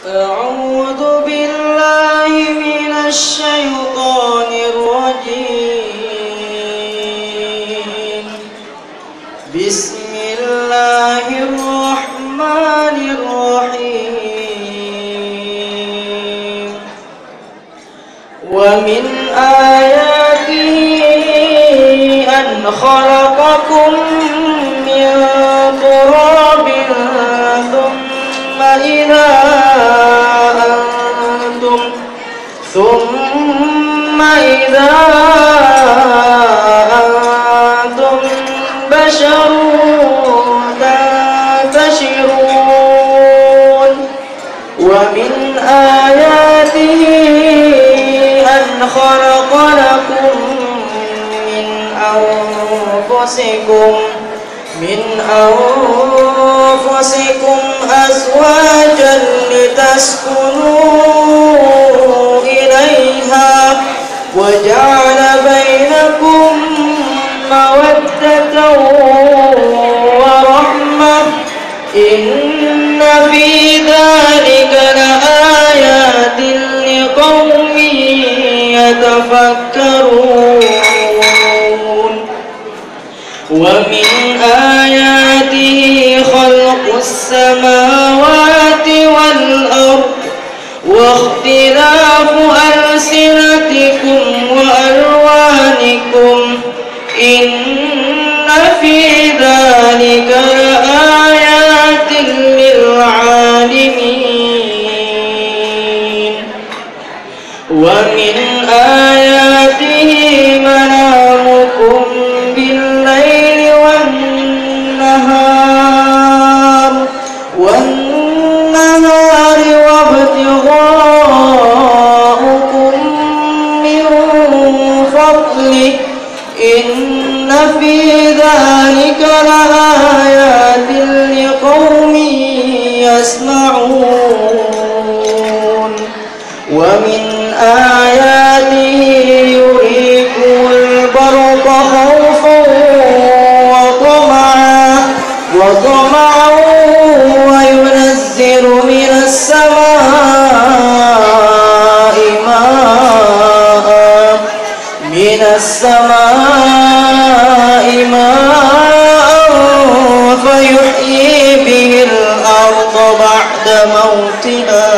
أعوذ بالله من الشيطان الرجيم. بسم الله الرحمن الرحيم. ومن آياته أن خلقكم من تراب ثم إذا أنتم بشر تنتشرون. ومن آياته أن خلق لكم من أنفسكم أزواجا لتسكنوا إليها وجعل بينكم مودة ورحمة إن في ذلك لآيات لقوم يتفكرون. ومن آياته خلق السماوات والأرض واختلاف ألسنتكم وألوانكم إن في ذلك لآيات للعالمين. ومن آياته منامكم بالليل والنهار وابتغاؤكم من فضله إن في ذلك لآيات لقوم يسمعون. ومن آياته يريكم البرق خوفا وطمعا وينزل من السماء ماء فيحيي به الأرض بعد موتها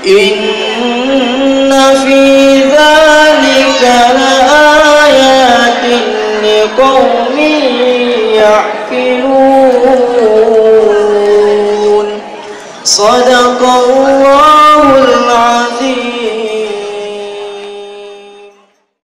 إن في ذلك لآيات لقوم يعقلون. صدق الله.